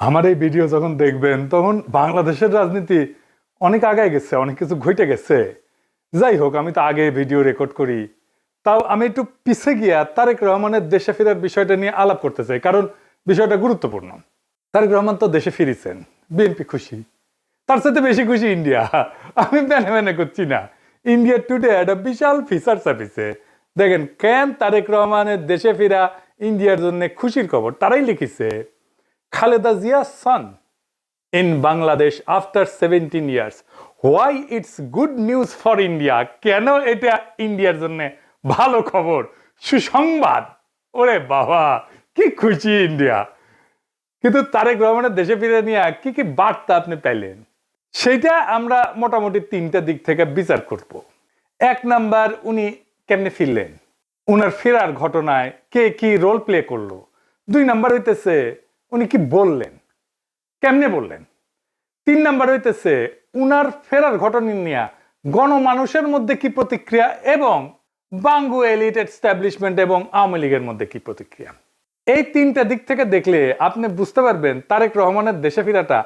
আমার এই ভিডিও যখন দেখবেন তখন বাংলাদেশের রাজনীতি অনেক আগায় গেছে, অনেক কিছু ঘটে গেছে। যাই হোক, আমি তো আগে ভিডিও রেকর্ড করি, তাও আমি একটু পিছে গিয়া তারেক রহমানের দেশে ফেরার বিষয়টা নিয়ে আলাপ করতে চাই, কারণ বিষয়টা গুরুত্বপূর্ণ। তারেক রহমান তো দেশে ফিরেছেন, বিএনপি খুশি, তার সাথে বেশি খুশি ইন্ডিয়া। আমি মেনে মেনে করছি না। ইন্ডিয়া টুডে একটা বিশাল ফিচার ছাপিছে, দেখেন কেন তারেক রহমানের দেশে ফিরা ইন্ডিয়ার জন্য খুশির খবর। তারাই লিখিছে, Khaleda Zia son in Bangladesh after 17 years. Why it's good news for India? কেন এটা ইন্ডিয়ার জন্য ভালো খবর, সুসংবাদ। ওরে বাবা, কি খুশি ইন্ডিয়া। কিন্তু তারেক রহমানের দেশে ফিরে নিয়ে কি কি বার্তা আপনি পেলেন, সেইটা আমরা মোটামুটি তিনটা দিক থেকে বিচার করব। এক নাম্বার, উনি কেমনে ফিরলেন, উনার ফেরার ঘটনায় কে কি রোল প্লে করলো। দুই নাম্বার হইতেছে উনি কি বললেন, কেমনে বললেন। তিন নাম্বার হইতেছে উনার ফেরার ঘটনা নিয়ে গণমানুষের মধ্যে কি প্রতিক্রিয়া, এবং বাঙ্গু এলিট এস্টাবলিশমেন্ট এবং আওয়ামী লীগের মধ্যে কি প্রতিক্রিয়া। এই তিনটা দিক থেকে দেখলে আপনি বুঝতে পারবেন তারেক রহমানের দেশে ফেরাটা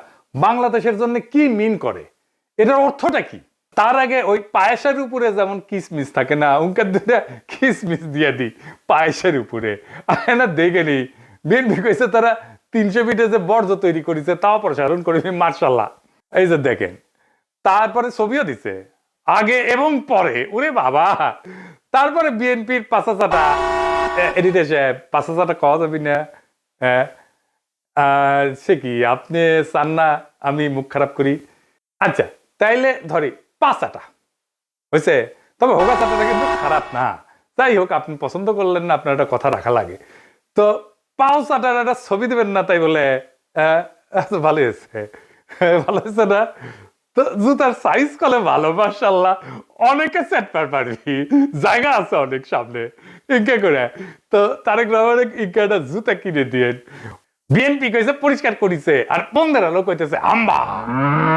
বাংলাদেশের জন্য কি মিন করে, এটার অর্থটা কি। তার আগে ওই পায়েসের উপরে যেমন কিসমিস থাকে না, উনকার দুটা কিসমিস দিয়ে দিই পায়েসের উপরে। না দেখে নি বিএনপি কইছে তারা 300 ফিটে যে বর্জ্য তৈরি করেছে তাও প্রসারণ করে, মার্শাল্লাহ। এই যে দেখেন, তারপরে ছবিও দিছে আগে এবং পরে, ওরে বাবা। তারপরে বিএনপির পাঁচাচাটা এডিটে সাহেব, পাঁচাচাটা কওয়া যাবি না। হ্যাঁ, সে কি আপনি চান না আমি মুখ খারাপ করি? আচ্ছা তাইলে ধরি পাঁচাটা হয়েছে, তবে হোগা চাটাটা কিন্তু খারাপ না। যাই হোক, আপনি পছন্দ করলেন না, আপনার একটা কথা রাখা লাগে। তো পাও চাটার একটা ছবি দেবেন না, তাই বলে ভালো হয়েছে, ভালো হয়েছে না? তো জুতার সাইজ কলে ভালো, মাশাআল্লাহ। অনেকে সেট পারবি, জায়গা আছে অনেক সামনে, ইনকে করে। তো তারেক রহমানের ইনকে একটা জুতা কিনে দিয়ে বিএনপি কইছে পরিষ্কার করিছে, আর বন্ধের আলো কইতেছে আম্বা।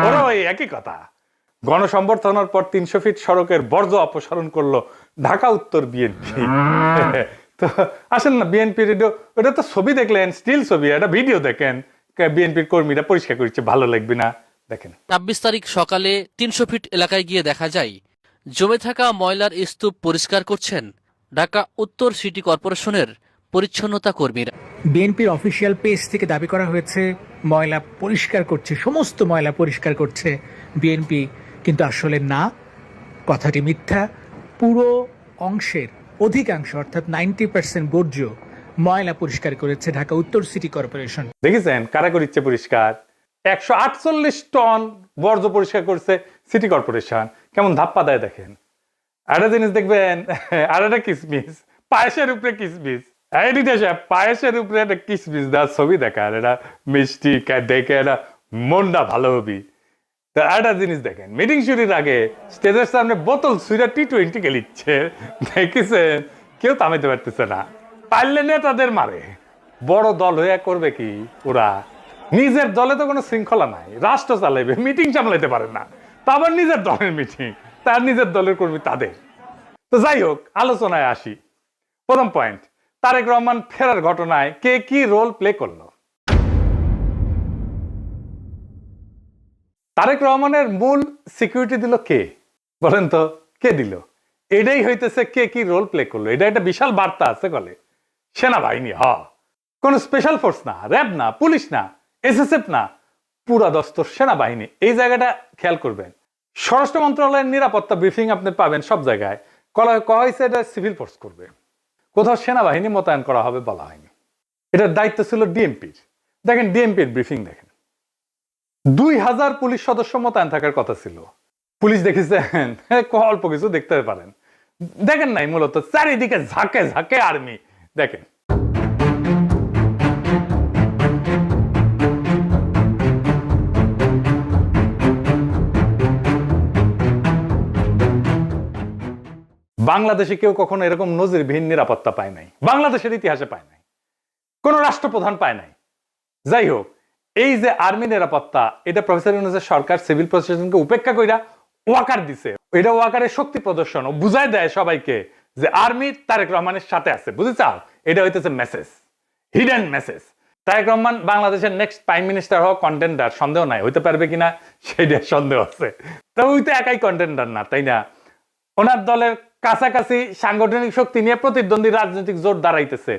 ওরা ওই একই কথা। গণসংবর্ধনার পর 300 ফিট সড়কের বর্জ্য অপসারণ করলো ঢাকা উত্তর বিএনপি। তো আসেন না, বিএনপির ওটা তো ছবি দেখলেন, স্টিল ছবি, একটা ভিডিও দেখেন, বিএনপির কর্মীরা পরিষ্কার করছে, ভালো লাগবে না? দেখেন ২৬ তারিখ সকালে ৩০০ ফিট এলাকায় গিয়ে দেখা যায় জমে থাকা ময়লার স্তূপ পরিষ্কার করছেন ঢাকা উত্তর সিটি কর্পোরেশনের পরিচ্ছন্নতা কর্মীরা। বিএনপির অফিসিয়াল পেজ থেকে দাবি করা হয়েছে ময়লা পরিষ্কার করছে, সমস্ত ময়লা পরিষ্কার করছে বিএনপি, কিন্তু আসলে না, কথাটি মিথ্যা। পুরো অংশের অধিকাংশ অর্থাৎ 90% বর্জ্য ময়লা পরিষ্কার করেছে ঢাকা উত্তর সিটি কর্পোরেশন। দেখেছেন কারা করিচ্ছে পরিষ্কার? 148 টন বর্জ্য পরিষ্কার করছে সিটি কর্পোরেশন। কেমন ধাপ্পা দেয় দেখেন। একটা জিনিস দেখবেন, আর একটা কিসমিস, পায়েসের উপরে কিসমিস। পায়েসের উপরে একটা কিসমিস দেওয়ার ছবি দেখার, এটা মিষ্টি দেখে এটা মনটা ভালো হবি। তো একটা জিনিস দেখেন, মিটিং শুরুর আগে স্টেজের সামনে বোতল ছুঁড়া T20 খেলিচ্ছে, দেখেছেন? কেউ থামাইতে পারতেছে না। পারলে নেতাদের মারে। বড় দল হয়ে করবে কি ওরা? নিজের দলে তো কোনো শৃঙ্খলা নাই, রাষ্ট্র চালাইবে, মিটিং সামলাইতে পারে না। তা আবার নিজের দলের মিটিং, তার নিজের দলের কর্মী তাদের। তো যাই হোক, আলোচনায় আসি। প্রথম পয়েন্ট, তারেক রহমান ফেরার ঘটনায় কে কি রোল প্লে করলো। তারেক রহমানের মূল সিকিউরিটি দিল কে, বলেন তো? কে দিল? এটাই হইতেছে কে কি রোল প্লে করলো। এটা একটা বিশাল বার্তা আছে বলে। সেনাবাহিনী, কোন স্পেশাল ফোর্স না, র্যাব না, পুলিশ না, এসএসএফ না, পুরা দস্তর সেনাবাহিনী। এই জায়গাটা খেয়াল করবেন। স্বরাষ্ট্র মন্ত্রণালয়ের নিরাপত্তা ব্রিফিং আপনি পাবেন সব জায়গায়, কয়া হয়েছে এটা সিভিল ফোর্স করবে, কোথাও সেনাবাহিনী মোতায়েন করা হবে বলা হয়নি। এটার দায়িত্ব ছিল ডিএমপির। দেখেন ডিএমপির ব্রিফিং দেখেন, 2000 পুলিশ সদস্য মোতায়েন থাকার কথা ছিল। পুলিশ দেখেছেন অল্প কিছু দেখতে পারেন, দেখেন নাই, মূলত চারিদিকে ঝাঁকে ঝাঁকে আর্মি। দেখেন বাংলাদেশে কেউ কখনো এরকম নজিরবিহীন নিরাপত্তা পায় নাই, বাংলাদেশের ইতিহাসে পায় নাই, কোন রাষ্ট্রপ্রধান পায় নাই। যাই হোক, এই যে আর্মি নিরাপত্তা, এটা প্রফেসর ইউনূসের সরকার সিভিল প্রশাসনকে উপেক্ষা কইরা ওয়াকার দিছে। এটা ওয়াকারের শক্তি প্রদর্শন, ও বুঝায় দেয় সবাইকে যে আর্মি তারেক রহমানের সাথে আছে। বুঝে চাও? এটা হইতেছে message, hidden message. Tarique Rahman বাংলাদেশের নেক্সট প্রাইম মিনিস্টার হওয়া কন্টেন্ডার, সন্দেহ নাই, হইতে পারবে কিনা সেটা সন্দেহ আছে। তবে ওই তো একাই কন্টেন্ডার না, তাই না? ওনার দলের কাছাকাছি সাংগঠনিক শক্তি নিয়ে প্রতিদ্বন্দ্বী রাজনৈতিক জোট দাঁড়াইতেছে,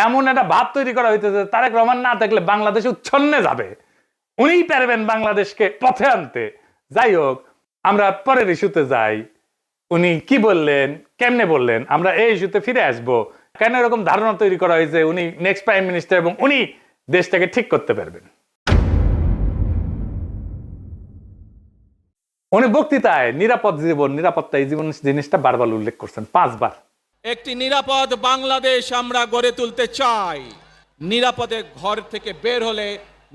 এমন একটা ভাব তৈরি করা হইতেছে তারেক রহমান না থাকলে বাংলাদেশ উচ্ছন্নে যাবে, উনিই পারবেন বাংলাদেশকে পথে আনতে। যাই হোক, আমরা পরের ইস্যুতে যাই। উনি কি বললেন, কেমনে বললেন, আমরা এই ইস্যুতে ফিরে আসবো। কেন এরকম ধারণা তৈরি করা হয়েছে উনি নেক্সট প্রাইম মিনিস্টার এবং উনি দেশটাকে ঠিক করতে পারবেন? উনি বক্তৃতায় নিরাপদ জীবন, নিরাপত্তা, এই জীবন জিনিসটা বারবার উল্লেখ করছেন, 5 বার। একটি নিরাপদ বাংলাদেশ আমরা গড়ে তুলতে চাই। নিরাপদে ঘর থেকে বের হলে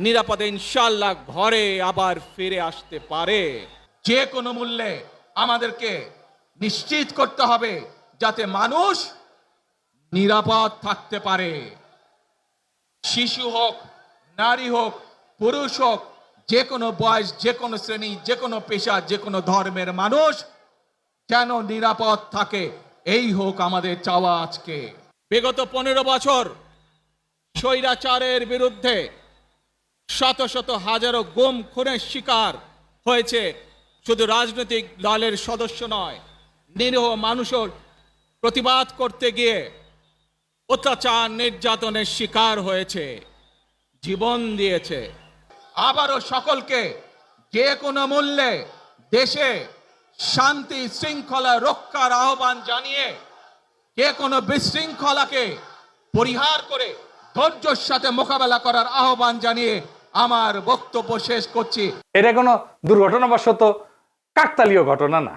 নিরাপদে ইনশাআল্লাহ ঘরে আবার ফিরে আসতে পারে। যে কোনো মূল্যে আমাদেরকে নিশ্চিত করতে হবে যাতে মানুষ নিরাপদ থাকতে পারে। শিশু হোক, নারী হোক, পুরুষ হোক, যে কোনো বয়স, যে কোনো শ্রেণী, যে কোনো পেশা, যে কোনো ধর্মের মানুষ যেন নিরাপদ থাকে, এই হোক আমাদের চাওয়া আজকে। বিগত 15 বছর স্বৈরাচারের বিরুদ্ধে শত শত হাজারো গুম খুনের শিকার হয়েছে শুধু রাজনৈতিক দলের সদস্য নয়, নিরীহ মানুষের প্রতিবাদ করতে গিয়ে অত্যাচার নির্যাতনের শিকার হয়েছে, জীবন দিয়েছে। আবারও সকলকে যে কোনো মূল্যে দেশে শান্তি শৃঙ্খলা রক্ষার আহ্বান জানিয়ে যে কোনো বিশৃঙ্খলাকে পরিহার করে ধৈর্যের সাথে মোকাবেলা করার আহ্বান জানিয়ে আমার বক্তব্য শেষ করছি। এটা কোনো দুর্ঘটনাবশত কাকতালীয় ঘটনা না,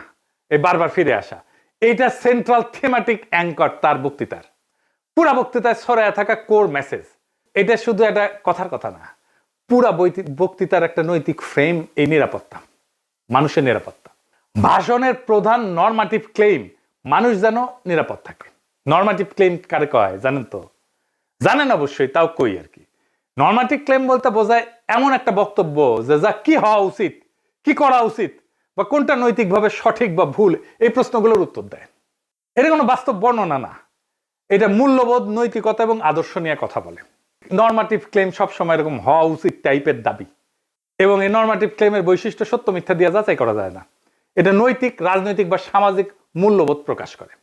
এই বারবার ফিরে আসা, এইটা সেন্ট্রাল থিমেটিক অ্যাঙ্কর তার বক্তৃতার। পুরা বক্তৃতায় ছড়ায় থাকা কোর মেসেজ। এটা শুধু একটা কথার কথা না, পুরা বক্তৃতার একটা নৈতিক ফ্রেম এই নিরাপত্তা, মানুষের নিরাপত্তা। ভাষণের প্রধান নরমাটিভ ক্লেইম মানুষ যেন নিরাপদ থাকে। নরমাটিভ ক্লেইম কারে কয় জানেন তো? জানেন অবশ্যই, তাও কই আর কি। নরমাটিভ ক্লেইম বলতে বোঝায় এমন একটা বক্তব্য যে যা কি হওয়া উচিত, কি করা উচিত, বা কোনটা নৈতিকভাবে সঠিক বা ভুল, এই প্রশ্নগুলোর উত্তর দেয়। এটা কোনো বাস্তব বর্ণনা না, এটা মূল্যবোধ, নৈতিকতা এবং আদর্শ নিয়ে কথা বলে। নরমাটিভ ক্লেম সবসময় এরকম হওয়া উচিত টাইপের দাবি, এবং এই নরমাটিভ ক্লেমের বৈশিষ্ট্য সত্য মিথ্যা দিয়ে যাচাই করা যায় না। এটা নৈতিক, রাজনৈতিক বা সামাজিক মূল্যবোধ প্রকাশ করে।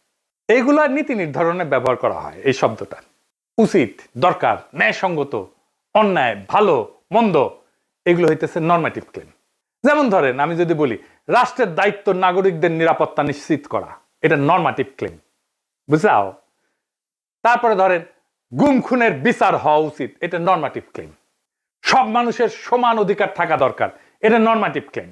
এইগুলো নীতি নির্ধারণে ব্যবহার করা হয় এই শব্দটা। উচিত, দরকার, ন্যায়সঙ্গত, অন্যায়, ভালো, মন্দ, এগুলো হইতেছে নরমাটিভ ক্লেম। যেমন ধরেন, আমি যদি বলি রাষ্ট্রের দায়িত্ব নাগরিকদের নিরাপত্তা নিশ্চিত করা, এটা নরমাটিভ ক্লেম, বুঝাও। তারপরে ধরেন গুম খুনের বিচার হওয়া উচিত, এটা নরমাটিভ ক্লেম। সব মানুষের সমান অধিকার থাকা দরকার, এটা নরমাটিভ ক্লেম।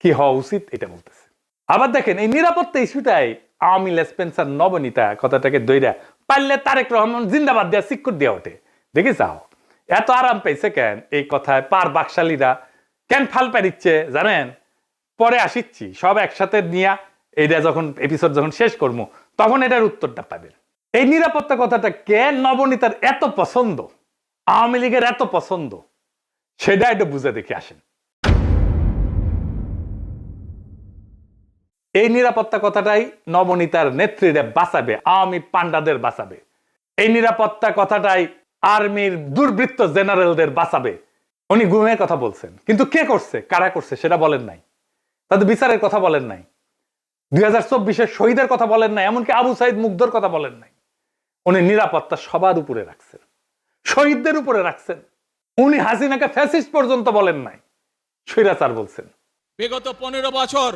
কি হওয়া উচিত এটা বলতেছে। আবার দেখেন এই নিরাপত্তা ইস্যুটাই আওয়ামী স্পেন্সার নবনীতা কথাটাকে দইরা পারলে তারেক রহমান জিন্দাবাদ দেওয়া সিক্কুর দেওয়া ওঠে। দেখে যাও এত আরাম পেয়েছে কেন এই কথায়, পার বাকশালীরা কেন ফাল পারিচ্ছে জানেন? পরে আসিচ্ছি, সব একসাথে নিয়ে এইটা যখন এপিসোড যখন শেষ করবো তখন এটার উত্তরটা পাবেন। এই নিরাপত্তা কথাটা কেন নবনীতার এত পছন্দ, আওয়ামী লীগের এত পছন্দ, সেটা একটু বুঝে দেখে আসেন। এই নিরাপত্তা কথাটাই নবনীতার নেত্রীরা বাঁচাবে, আওয়ামী পান্ডাদের বাঁচাবে। এই নিরাপত্তা কথাটাই আর্মির দুর্বৃত্ত জেনারেলদের বাঁচাবে। উনি গুমের কথা বলছেন, কিন্তু কে করছে, কারা করছে সেটা বলেন নাই। তাদের বিচারের কথা বলেন নাই, 2024-এর শহীদের কথা বলেন নাই, এমনকি আবু সাইদ মুগ্ধর কথা বলেন নাই। উনি নিরাপত্তা সবার উপরে রাখছেন, শহীদদের উপরে রাখছেন। উনি হাসিনাকে ফ্যাসিস্ট পর্যন্ত বলেন নাই, স্বৈরাচার বলছেন। বিগত 15 বছর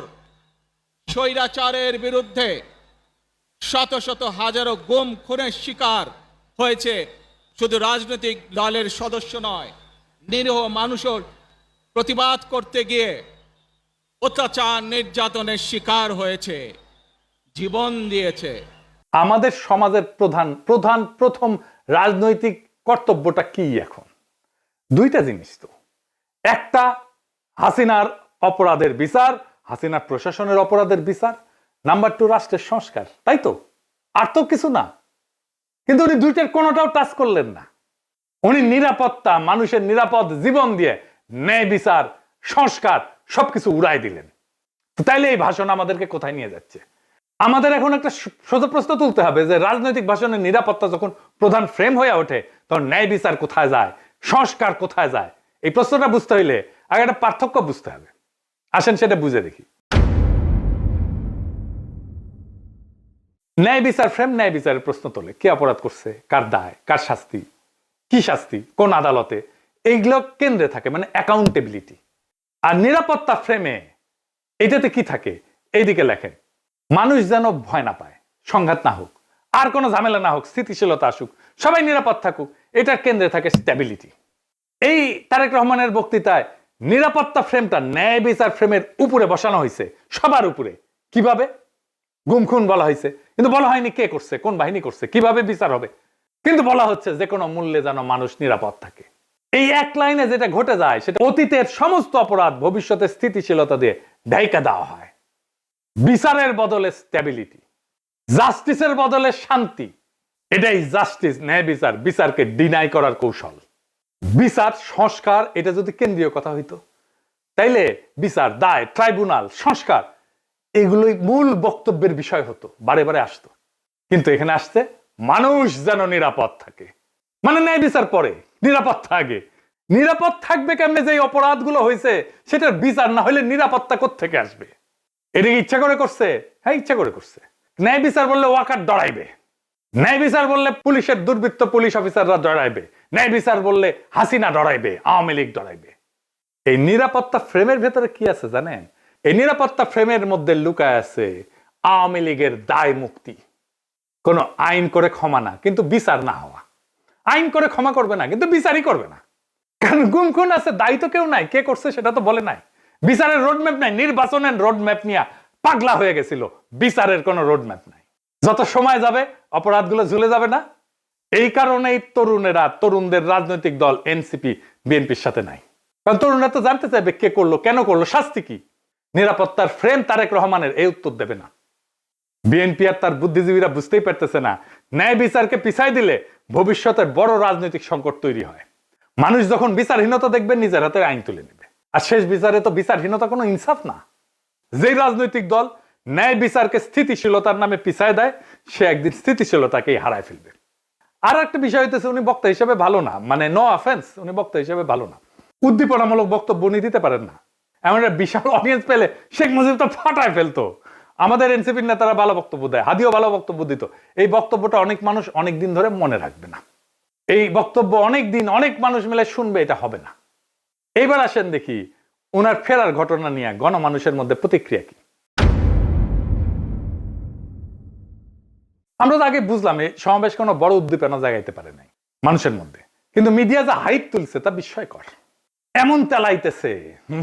স্বৈরাচারের বিরুদ্ধে শত শত হাজারো গুম খুনের শিকার হয়েছে শুধু রাজনৈতিক দলের সদস্য নয়, নিরীহ মানুষের প্রতিবাদ করতে গিয়ে অত্যাচার নির্যাতনের শিকার হয়েছে, জীবন দিয়েছে। আমাদের সমাজের প্রথম রাজনৈতিক কর্তব্যটা কি এখন? দুইটা জিনিস তো, একটা হাসিনার অপরাধের বিচার, হাসিনার প্রশাসনের অপরাধের বিচার, নাম্বার 2 রাষ্ট্রের সংস্কার, তাই তো? আর তো কিছু না। কিন্তু উনি দুইটার কোনোটাও টাচ করলেন না। উনি নিরাপত্তা, মানুষের নিরাপদ জীবন দিয়ে ন্যায় বিচার, সংস্কার সবকিছু উড়াই দিলেন। তাইলে এই ভাষণ আমাদেরকে কোথায় নিয়ে যাচ্ছে? আমাদের এখন একটা সোজা প্রশ্ন তুলতে হবে যে রাজনৈতিক ভাষণের নিরাপত্তা যখন প্রধান ফ্রেম হয়ে ওঠে তখন ন্যায় বিচার কোথায় যায়, সংস্কার কোথায় যায়? এই প্রশ্নটা বুঝতে হইলে আগে একটা পার্থক্য বুঝতে হবে। আসেন সেটা বুঝে দেখি। ন্যায় বিচার ফ্রেম ন্যায় বিচারের প্রশ্ন তোলে, কে অপরাধ করছে, কার দায়, কার শাস্তি, কি শাস্তি, কোন আদালতে, এইগুলো কেন্দ্রে থাকে, মানে অ্যাকাউন্টেবিলিটি। আর নিরাপত্তা ফ্রেমে এটাতে কি থাকে? এইদিকে লেখেন, মানুষ যেন ভয় না পায়, সংঘাত না হোক, আর কোনো ঝামেলা না হোক, স্থিতিশীলতা আসুক, সবাই নিরাপদ থাকুক, এটার কেন্দ্রে থাকে স্ট্যাবিলিটি। এই তারেক রহমানের বক্তৃতায় নিরাপত্তা ফ্রেমটা ন্যায় বিচার ফ্রেমের উপরে বসানো হয়েছে, সবার উপরে। কিভাবে? গুম খুন বলা হয়েছে, কিন্তু বলা হয়নি কে করছে, কোন বাহিনী করছে, কিভাবে বিচার হবে। কিন্তু বলা হচ্ছে যে কোনো মূল্যে যেন মানুষ নিরাপদ থাকে। এই এক লাইনে যেটা ঘটে যায় সেটা অতীতের সমস্ত অপরাধ ভবিষ্যতে স্থিতিশীলতা দিয়ে ঢাইকা দেওয়া হয়। বিচারের বদলে স্ট্যাবিলিটি, জাস্টিসের বদলে শান্তি। এটাই জাস্টিস, ন্যায় বিচার, বিচারকে ডিনাই করার কৌশল। বিচার সংস্কার এটা যদি কেন্দ্রীয় কথা হইতো, তাইলে বিচার, দায়, ট্রাইব্যুনাল, সংস্কার এগুলোই মূল বক্তব্যের বিষয় হতো, বারে বারে আসতো। কিন্তু এখানে আসছে মানুষ যেন নিরাপদ থাকে, মানে ন্যায় বিচার পরে, নিরাপত্তা আগে। নিরাপদ থাকবে কেমনে? যে অপরাধগুলো হয়েছে সেটার বিচার না হলে নিরাপত্তা কোত্থেকে আসবে? এটা কি ইচ্ছা করে করছে? হ্যাঁ, ইচ্ছা করে করছে। ন্যায় বিচার বললে ওয়াকার ডরাইবে, ন্যায় বিচার বললে পুলিশের দুর্বৃত্ত পুলিশ অফিসাররা ডরাইবে, ন্যায় বিচার বললে হাসিনা ডরাইবে, আওয়ামী লীগ ডরাইবে। এই নিরাপত্তা ফ্রেমের ভেতরে কি আছে জানেন? এই নিরাপত্তা ফ্রেমের মধ্যে লুকায় আছে আওয়ামী লীগের দায় মুক্তি। কোনো আইন করে ক্ষমা না, কিন্তু বিচার না হওয়া। আইন করে ক্ষমা করবে না, কিন্তু বিচারই করবে না। কারণ গুম খুন আছে, দায়ী তো কেউ নাই, কে করছে সেটা তো বলে নাই। বিচারের রোডম্যাপ নাই, নির্বাচনের রোডম্যাপ নিয়ে পাগলা হয়ে গেছিল। বিচারের কোনো রোডম্যাপ নাই। যত সময় যাবে অপরাধগুলো ঝুলে যাবে না। এই কারণেই তরুণেরা, তরুণদের রাজনৈতিক দল এনসিপি বিএনপির সাথে নাই। কারণ তরুণরা তো জানতে চাইবে কে করলো, কেন করলো, শাস্তি কি। নিরাপত্তার ফ্রেম তারেক রহমানের এই উত্তর দেবে না। বিএনপি আর তার বুদ্ধিজীবীরা বুঝতেই পারতেছে না, ন্যায় বিচারকে পিছাই দিলে ভবিষ্যতের বড় রাজনৈতিক সংকট তৈরি হয়। মানুষ যখন বিচারহীনতা দেখবে নিজের হাতে আইন তুলে নেবে। আর শেষ বিচারে তো বিচারহীনতা কোনো ইনসাফ না। যেই রাজনৈতিক দল ন্যায় বিচারকে স্থিতিশীলতার নামে পিছায় দেয়, সে একদিন স্থিতিশীলতাকেই হারায় ফেলবে। আর একটা বিষয় হইতেছে, উনি বক্তা হিসেবে ভালো না, মানে নো অফেন্স, উনি বক্তা হিসেবে ভালো না। উদ্দীপনামূলক বক্তব্য উনি দিতে পারেন না। এমন একটা বিশাল অডিয়েন্স পেলে শেখ মুজিব তো ফাটায় ফেলতো। আমাদের এনসিপির নেতারা ভালো বক্তব্য দেয়, হাদিও ভালো বক্তব্য দিত। এই বক্তব্যটা অনেক মানুষ অনেক দিন ধরে মনে রাখবে না। এই বক্তব্য অনেক দিন অনেক মানুষ মিলে শুনবে, এটা হবে না। এইবার আসেন দেখি ওনার ফেরার ঘটনা নিয়ে গণমানুষের মধ্যে প্রতিক্রিয়া কি। আমরা তো আগে বুঝলাম এই সমাবেশ কোনো বড় উদ্দীপনা জাগাইতে পারে নাই মানুষের মধ্যে, কিন্তু মিডিয়া যা হাইপ তুলছে তা বিস্ময়কর। এমন তেলাইতেছে,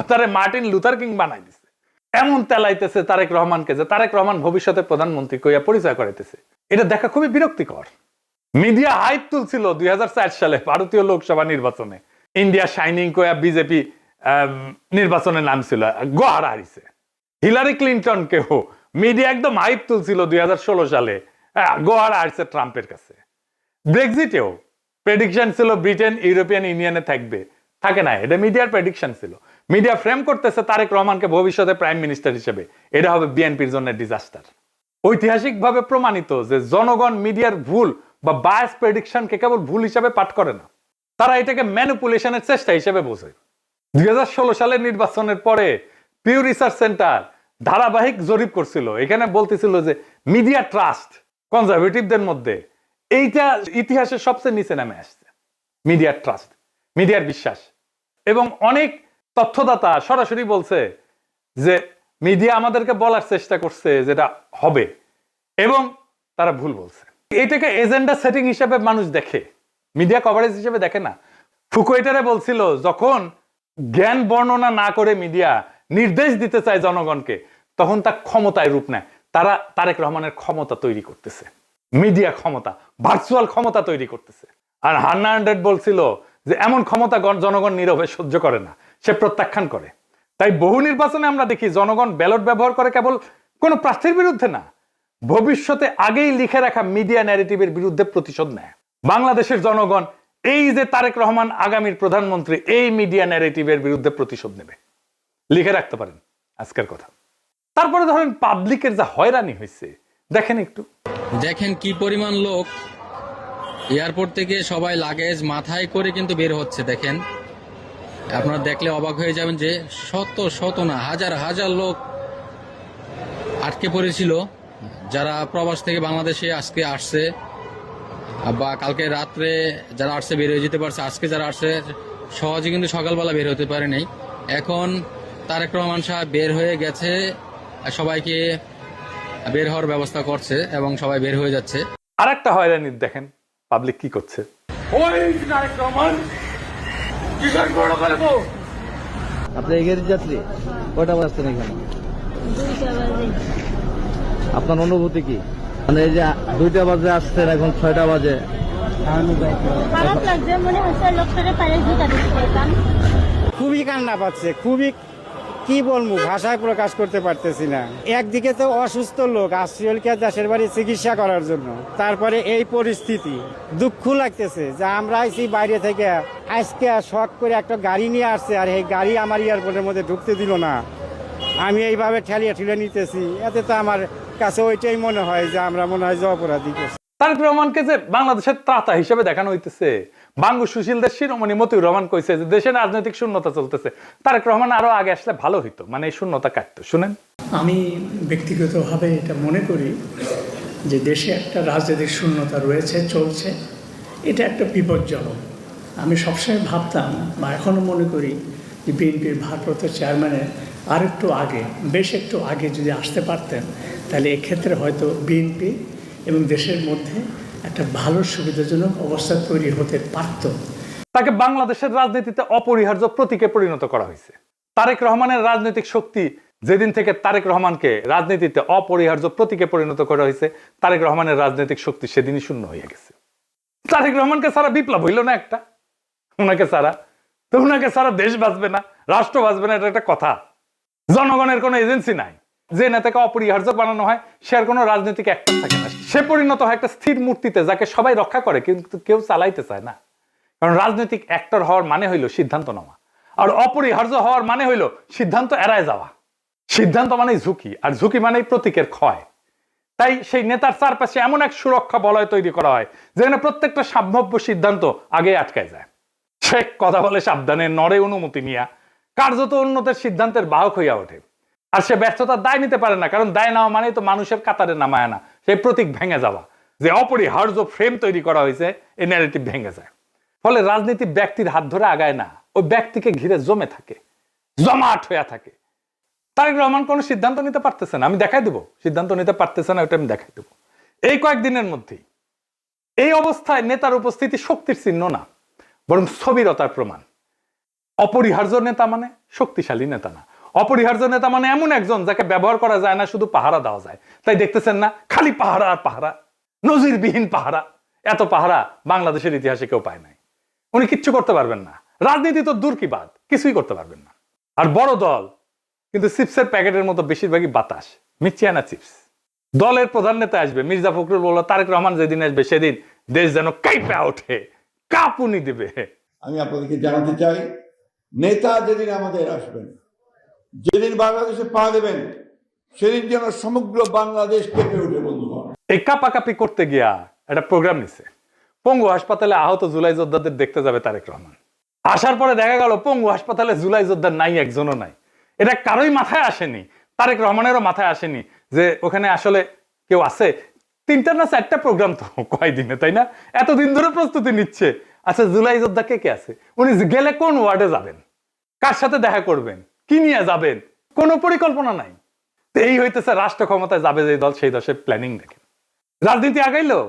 তারে মার্টিন লুথার কিং বানাই দিছে। এমন তেলাইতেছে তারেক রহমানকে যে তারেক রহমান ভবিষ্যতে প্রধানমন্ত্রী কইয়া পরিচয় করাইতেছে। এটা দেখা খুবই বিরক্তিকর। মিডিয়া হাইপ তুলছিল 2004 সালে ভারতীয় লোকসভা নির্বাচনে, ইন্ডিয়া শাইনিং কইয়া বিজেপি নির্বাচনে নামছিল, গোহারা হারিছে। হিলারি ক্লিন্টনকেও মিডিয়া একদম হাইপ তুলছিল 2016 সালে, গোহারা হারছে ট্রাম্পের কাছে। ব্রেক্সিটেও প্রেডিকশন ছিল ব্রিটেন ইউরোপিয়ান ইউনিয়নে থাকবে, থাকে না। এটা মিডিয়ার প্রেডিকশন ছিল। মিডিয়া ফ্রেম করতেছে তারেক রহমানকে ভবিষ্যতে প্রাইম মিনিস্টার হিসেবে, এটা হবে বিএনপির জন্য ডিজাস্টার। ঐতিহাসিকভাবে প্রমাণিত যে জনগণ মিডিয়ার ভুল বা বায়াস প্রেডিকশনকে কেবল ভুল হিসাবে পাঠ করে না, তারা এটাকে ম্যানিপুলেশনের চেষ্টা হিসেবে বোঝে। 2016 সালের নির্বাচনের পরে পিউ রিসার্চ সেন্টার ধারাবাহিক জরিপ করছিল, এখানে বলতেছিল যে মিডিয়া ট্রাস্ট কনজারভেটিভদের মধ্যে এইটা ইতিহাসের সবচেয়ে নিচে নামে আসছে। মিডিয়ার ট্রাস্ট, মিডিয়ার বিশ্বাস। এবং অনেক তথ্যদাতা সরাসরি বলছে যে মিডিয়া আমাদেরকে বলার চেষ্টা করছে যেটা হবে, এবং তারা ভুল বলছে। এটাকে এজেন্ডা সেটিং হিসেবে মানুষ দেখে, মিডিয়া কভারেজ হিসেবে দেখে না। ফুকুয়েটারে বলছিল যখন জ্ঞান বর্ণনা না করে মিডিয়া নির্দেশ দিতে চায় জনগণকে, তখন তা ক্ষমতায় রূপ নেয়। তারা তারেক রহমানের ক্ষমতা তৈরি করতেছে, মিডিয়া ক্ষমতা, ভার্চুয়াল ক্ষমতা তৈরি করতেছে। আর হান্না আন্ড্রেড বলছিল যে এমন ক্ষমতা জনগণ নীরবে সহ্য করে না, সে প্রত্যাখ্যান করে। তাই বহু নির্বাচনে আমরা দেখি জনগণ ব্যালট ব্যবহার করে কেবল কোনো প্রার্থীর বিরুদ্ধে না, ভবিষ্যতে আগেই লিখে রাখা মিডিয়া ন্যারেটিভের বিরুদ্ধে প্রতিশোধ নেয়। বাংলাদেশের জনগণ এই যে তারেক রহমান আগামীর প্রধানমন্ত্রী, এই মিডিয়া ন্যারেটিভের বিরুদ্ধে প্রতিশোধ নেবে, লিখে রাখতে পারেন আজকের কথা। তারপরে ধরেন পাবলিকের যা হয়রানি হয়েছে দেখেন একটু। দেখেন কি পরিমাণ লোক এয়ারপোর্ট থেকে সবাই লাগেজ মাথায় করে কিন্তু বের হচ্ছে। দেখেন, আপনারা দেখলে অবাক হয়ে যাবেন যে শত শত না হাজার হাজার লোক আটকে পড়েছিল, যারা প্রবাস থেকে বাংলাদেশে আজকে আসছে বা কালকে রাত্রে যারা আসছে বের হয়ে যেতে পারছে। আজকে যারা আসছে সহজে কিন্তু সকালবেলা বের হতে পারে নাই। এখন তারেক রহমান সাহেব বের হয়ে গেছে, সবাইকে বের হওয়ার ব্যবস্থা করছে এবং সবাই বের হয়ে যাচ্ছে। আর একটা হয়রানি দেখেন পাবলিক কি করছে। আপনি এগিয়ে যাত্রী কয়টা বাজছেন এখানে? আপনার অনুভূতি কি? মানে এই যে 2টা বাজে আসছেন, এখন 6টা বাজে। খারাপ লাগছে, মনে হচ্ছে লোকটারে পায়ে ঢুকা দিচ্ছিলাম। খুবই কান্না পাচ্ছে, খুবই কি বলবো, ভাষায় প্রকাশ করতে পারতেছি না। একদিকে তো অসুস্থ লোক আসছিলকে দেশের বাড়ি চিকিৎসা করার জন্য, তারপরে এই পরিস্থিতি দুঃখ লাগতেছে যে আমরা আইছি বাইরে থেকে, আজকে শখ করে একটা গাড়ি নিয়ে আসছে আর এই গাড়ি আমার এয়ারপোর্টের মধ্যে ঢুকতে দিল না। আমি এইভাবে ঠেলিয়ে ঠেলে নিতেছি, এতে তো আমার কাছে ওইটাই মনে হয় যে আমরা মনে হয় যে অপরাধী করছি। তারেক রহমানকে যে বাংলাদেশের ত্রাতা হিসেবে দেখানো হইতেছে। বাঙ্গু সুশীলদের শিরোমণি মতিউর রহমান কইছে যে দেশে রাজনৈতিক শূন্যতা চলতেছে, তারেক রহমান আরো আগে আসলে ভালো হইতো, মানে এই শূন্যতা কাটতো। শুনেন, আমি ব্যক্তিগতভাবে এটা মনে করি যে দেশে একটা রাজনৈতিক শূন্যতা রয়েছে, চলছে, এটা একটা বিপজ্জনক। আমি সবসময় ভাবতাম বা এখনও মনে করি যে বিএনপির ভারপ্রাপ্ত চেয়ারম্যানের আরেকটু আগে, বেশ একটু আগে যদি আসতে পারতেন, তাহলে এক্ষেত্রে হয়তো বিএনপি এবং দেশের মধ্যে একটা ভালো সুবিধাজনক অবস্থা তৈরি হতে পারত। তাকে বাংলাদেশের রাজনীতিতে অপরিহার্য প্রতীকে পরিণত করা হয়েছে। তারেক রহমানের রাজনৈতিক শক্তি যেদিন থেকে তারেক রহমানকে রাজনীতিতে অপরিহার্য প্রতীকে পরিণত করা হয়েছে, তারেক রহমানের রাজনৈতিক শক্তি সেদিনই শূন্য হয়ে গেছে। তারেক রহমানকে ছাড়া বিপ্লব হইল না একটা, ওনাকে ছাড়া তো ওনাকে ছাড়া দেশ বাঁচবে না, রাষ্ট্র বাঁচবে না, এটা একটা কথা। জনগণের কোনো এজেন্সি নাই, যে নেতাকে অপরিহার্য বানানো হয় সে আর কোনো রাজনৈতিক অ্যাক্টর থাকে না, সে পরিণত হয় একটা স্থির মূর্তিতে যাকে সবাই রক্ষা করে কিন্তু কেউ চালাইতে চায় না। কারণ রাজনৈতিক অ্যাক্টর হওয়ার মানে হইল সিদ্ধান্ত নেওয়া, আর অপরিহার্য হওয়ার মানে হইল সিদ্ধান্ত এড়ায় যাওয়া। সিদ্ধান্ত মানেই ঝুঁকি, আর ঝুঁকি মানেই প্রতীকের ক্ষয়। তাই সেই নেতার চারপাশে এমন এক সুরক্ষা বলয় তৈরি করা হয় যেখানে প্রত্যেকটা সম্ভাব্য সিদ্ধান্ত আগে আটকায় যায়। সে কথা বলে সাবধানে, নড়ে অনুমতি নিয়া, কার্যত উন্নতের সিদ্ধান্তের বাহক হইয়া ওঠে। আর সে ব্যর্থতার দায় নিতে পারে না, কারণ দায় নেওয়া মানেই তো মানুষের কাতারে নামায় না, সেই প্রতীক ভেঙে যাওয়া, যে অপরিহার্য ফ্রেম তৈরি করা হয়েছে, এই ন্যারেটিভ ভেঙে যায়। ফলে রাজনীতি ব্যক্তির হাত ধরে আগায় না, ওই ব্যক্তিকে ঘিরে জমে থাকে, জমাট হয়ে থাকে। তারেক রহমান কোনো সিদ্ধান্ত নিতে পারতেছে না, আমি দেখাই দেবো সিদ্ধান্ত নিতে পারতেছে না, ওটা আমি দেখাই দেবো এই কয়েকদিনের মধ্যেই। এই অবস্থায় নেতার উপস্থিতি শক্তির চিহ্ন না, বরং স্থবিরতার প্রমাণ। অপরিহার্য নেতা মানে শক্তিশালী নেতা না, অপরিহার্য নেতা মানে এমন একজন যাকে ব্যবহার করা যায় না, শুধু পাহারা দেওয়া যায়। তাই দেখতেছেন না, খালি পাহারা আর পাহারা, নজিরবিহীন পাহারা। এত পাহারা বাংলাদেশের ইতিহাসে কেউ পায় নাই। উনি কিচ্ছু করতে পারবেন না, রাজনীতি তো দূর কি বাদ, কিছুই করতে পারবেন না। আর বড় দল কিন্তু চিপসের প্যাকেটের মতো বেশিরভাগই বাতাস, মিচিয়ানা চিপস। দলের প্রধান নেতা আসবে, মির্জা ফখরুল বলল তারেক রহমান যেদিন আসবে সেদিন দেশ যেন কাঁপে ওঠে, কাঁপুনি দিবে। আমি আপনাদেরকে জানাতে চাই, নেতা যেদিন আমাদের আসবেন, যেদিন বাংলাদেশে পা দেবেন, সেদিন যেন সমগ্র বাংলাদেশ কেঁপে উঠে। বন্ধুগণ, এই কাপাকাপি করতে গিয়া একটা প্রোগ্রাম নিছে। পঙ্গু হাসপাতালে আহত জুলাই যোদ্ধাদের দেখতে যাবে তারেক রহমান। আসার পরে দেখা গেল পঙ্গু হাসপাতালে জুলাই যোদ্ধা নাই, একজনও নাই। এটা কারোই মাথায় আসেনি, তারেক রহমানেরও মাথায় আসেনি যে ওখানে আসলে কেউ আছে। 3টা না 4টা প্রোগ্রাম তো কয়দিনে, তাই না? এতদিন ধরে প্রস্তুতি নিচ্ছে। আচ্ছা, জুলাই যোদ্ধা কে কে আছে? উনি গেলে কোন ওয়ার্ডে যাবেন, কার সাথে দেখা করবেন, কি নিয়ে যাবেন, কোনো পরিকল্পনা নাই। এই হইতেছে রাষ্ট্র ক্ষমতায় যাবে যে দল, সেই দশের প্ল্যানিং দেখেন। রাজনীতি আগাইলো,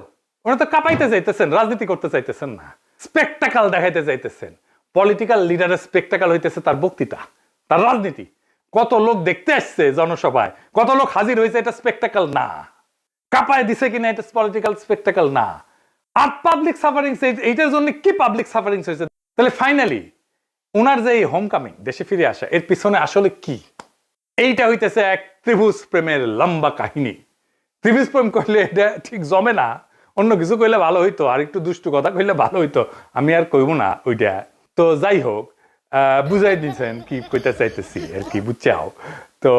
ওরা তো কাঁপাইতে চাইতেছেন, রাজনীতি করতে চাইতেছেন না, স্পেকটাকাল দেখাইতে চাইতেছেন। পলিটিক্যাল লিডারের স্পেকটাকাল হইতেছে তার বক্তৃতা, তার রাজনীতি। কত লোক দেখতে আসছে জনসভায়, কত লোক হাজির হয়েছে, এটা স্পেকটাকাল না। কাঁপায় দিছে কিনা এটা পলিটিক্যাল স্পেকটাকাল না। আর পাবলিক সাফারিংস, এইটার জন্য কি পাবলিক সাফারিংস হয়েছে? তাহলে ফাইনালি ওনার যে এই হোম কামিং, দেশে ফিরে আসা, এর পিছনে আসলে কি? এইটা হইতেছে এক ত্রিভুজ প্রেমের লম্বা কাহিনী। ত্রিভুজ প্রেম কইলে এটা ঠিক জমে না, অন্য কিছু কইলে ভালো হইতো, আর একটু দুষ্টু কথা কইলে ভালো হইতো, আমি আর কইব না ওইটা। তো যাই হোক, বুঝাই দিচ্ছেন কি কইতে চাইতেছি আর কি, বুঝছাও তো।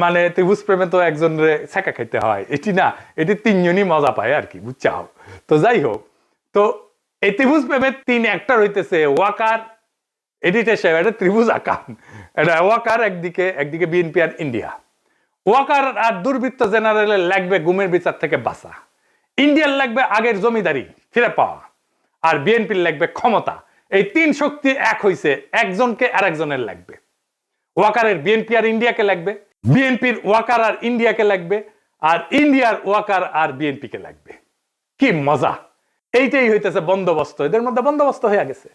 মানে ত্রিভুজ প্রেমে তো একজনের ছেঁকা খাইতে হয়, এটি না, এটি 3জনই মজা পায় আর কি, বুঝছাও। তো যাই হোক, তো এই ত্রিভুজ প্রেমের 3 অ্যাক্টর হইতেছে ওয়াকার, এডিটর সাহেব, এটা ত্রিভুজ আকাম, এটা ওয়াকার একদিকে বিএনপি আর ইন্ডিয়া। ওয়াকার আর দুর্বৃত্ত জেনারেলের লাগবে গুমের বিচার থেকে বাঁচা, ইন্ডিয়ার লাগবে আগের জমিদারি ফিরে পাওয়া, আর বিএনপির লাগবে ক্ষমতা। এই 3 শক্তি এক হইছে, একজনকে আর একজনের লাগবে। ওয়াকারের বিএনপি আর ইন্ডিয়াকে লাগবে, বিএনপির ওয়াকার আর ইন্ডিয়াকে লাগবে, আর ইন্ডিয়ার ওয়াকার আর বিএনপিকে লাগবে। কি মজা! এইটাই হইতেছে বন্দোবস্ত, এদের মধ্যে বন্দোবস্ত হয়ে গেছে।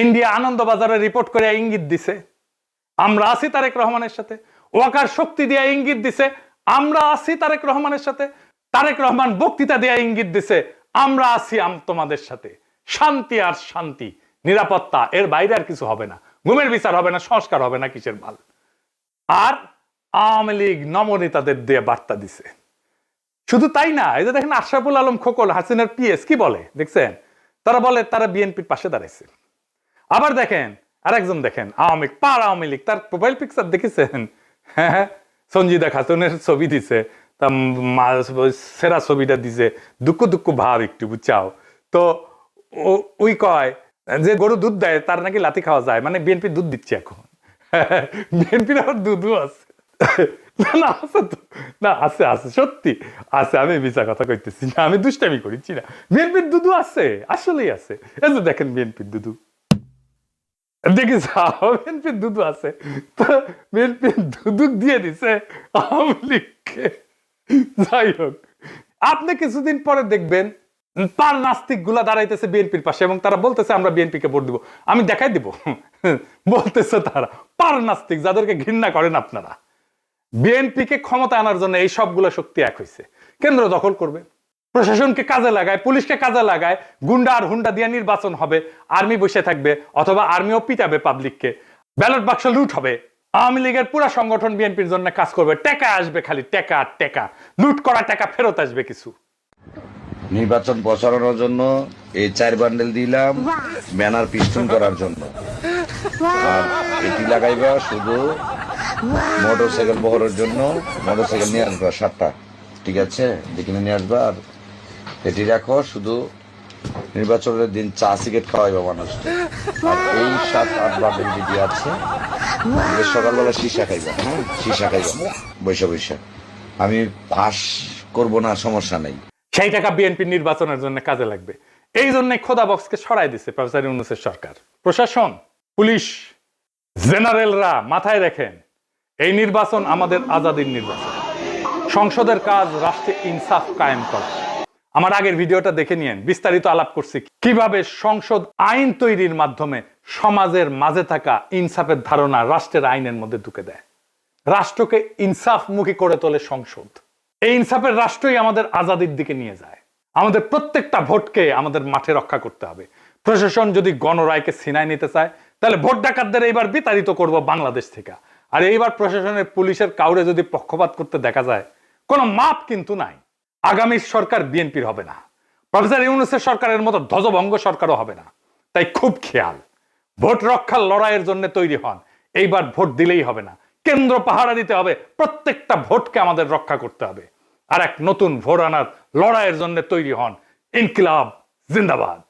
ইন্ডিয়া আনন্দবাজারে রিপোর্ট করে ইঙ্গিত দিছে আমরা আছি তারেক রহমানের সাথে, ওয়াকার শক্তি দিয়ে ইঙ্গিত দিছে আমরা আছি তারেক রহমানের সাথে, তারেক রহমান বক্তৃতা দিয়ে ইঙ্গিত দিছে আমরা আছি তোমাদের সাথে। শান্তি আর শান্তি, নিরাপত্তা, এর বাইরে আর কিছু হবে না। গুমের বিচার হবে না, সংস্কার হবে না, কিসের ভাল। আর আওয়ামী লীগ নমনেতাদের দিয়ে বার্তা দিছে। শুধু তাই না, এই যে দেখেন আশরাফুল আলম খোকন, হাসিনার পিএস, কি বলে দেখছেন? তারা বলে তারা বিএনপির পাশে দাঁড়াইছে। আবার দেখেন আরেকজন, দেখেন আওয়ামী লীগ, তার প্রোফাইল পিকচার দেখেছেন? হ্যাঁ, সঞ্জিদা খাতুনের ছবি দিছে, তা সেরা ছবিটা দিছে, দুঃখ ভাব একটু, বুঝছাও তো। ওই কয় যে গরু দুধ দেয় তার নাকি লাথি খাওয়া যায়, মানে বিএনপি দুধ দিচ্ছে এখন। বিএনপির আবার দুধও আছে। না আছে তো, না আছে সত্যি আছে, আমি মিছা কথা কইতেছি না, আমি দুষ্টামি করেছি না। বিএনপির দুধু আছে, আসলেই আছে। এই যে দেখেন বিএনপির দুধু, দেখি বিএনপির দুধু আছে, তো বিএনপির দুধু দিয়ে দিছে আওয়ামী লীগকে। যাই হোক, আপনি কিছুদিন পরে দেখবেন পার নাস্তিক গুলা দাঁড়াইতেছে বিএনপির পাশে এবং তারা বলতেছে আমরা বিএনপিকে ভোট দিব। আমি দেখাই দিব, বলতেছে তারা পার নাস্তিক, যাদেরকে ঘৃণা করেন আপনারা। বিএনপিকে ক্ষমতা আনার জন্য এই সবগুলো শক্তি এক হয়েছে। কেন্দ্র দখল করবে, প্রশাসনকে কাজে লাগায়, পুলিশকে কাজে লাগায়, গুন্ডা আর হুন্ডা দিয়ে নির্বাচন হবে, আর্মি বসে থাকবে, অথবা আর্মিও পিটাবে পাবলিককে, ব্যালট বাক্স লুট হবে। আওয়ামী লীগের পুরা সংগঠন বিএনপির জন্য কাজ করবে, টাকা আসবে, খালি টাকা আর টাকা, লুট করা টাকা ফেরত আসবে কিছু। নির্বাচন প্রচারণার জন্য এই 4 বান্ডেল দিলাম ব্যানার পিস্টন করার জন্য, আর এটি লাগাইবা শুধু মোটরসাইকেল বহরের জন্য। মোটরসাইকেল নিয়ে আসবা 7টা, ঠিক আছে, দেখিনে নিয়ে আসবা। আর এটি রাখো শুধু নির্বাচনের দিন চা সিগারেট খাওয়াইবা মানুষকে। আর এই 7-8 বান্ডেল যদি আছে, সকালবেলা সীসা খাইবা, হ্যাঁ সীসা খাইবা বৈশা। আমি ফাঁস করবো না, সমস্যা নেই। সেই টাকা বিএনপির নির্বাচনের জন্য কাজে লাগবে। এই জন্য খোদা বক্সকে সরাই দিছে প্রফেসর ইউনূসের সরকার। প্রশাসন, পুলিশ, জেনারেলরা মাথায় রাখেন, এই নির্বাচন আমাদের আজাদির নির্বাচন। সংসদের কাজ রাষ্ট্রে ইনসাফ কায়েম করা। আমার আগের ভিডিওটা দেখে নিয়েন, বিস্তারিত আলাপ করছি কিভাবে সংসদ আইন তৈরির মাধ্যমে সমাজের মাঝে থাকা ইনসাফের ধারণা রাষ্ট্রের আইনের মধ্যে ঢুকে দেয়। রাষ্ট্রকে ইনসাফমুখী করে তোলে সংসদ। এই ইনসাফের রাষ্ট্রই আমাদের আজাদির দিকে নিয়ে যায়। আমাদের প্রত্যেকটা ভোটকে আমাদের মাঠে রক্ষা করতে হবে। প্রশাসন যদি গণরায়কে ছিনায় নিতে চায়, তাহলে ভোট ডাকাতদের এইবার বিতাড়িত করব বাংলাদেশ থেকে। আর এইবার প্রশাসনের, পুলিশের কাউরে যদি পক্ষপাত করতে দেখা যায়, কোনো মাপ কিন্তু নাই। আগামী সরকার বিএনপির হবে না, প্রফেসর ইউনূসের সরকারের মতো ধ্বজভঙ্গ সরকারও হবে না। তাই খুব খেয়াল, ভোট রক্ষার লড়াইয়ের জন্য তৈরি হন। এইবার ভোট দিলেই হবে না, কেন্দ্র পাহারা দিতে হবে, প্রত্যেকটা ভোটকে আমাদের রক্ষা করতে হবে। আর এক নতুন ভোট আনার লড়াইয়ের জন্য তৈরি হন। ইনকিলাব জিন্দাবাদ।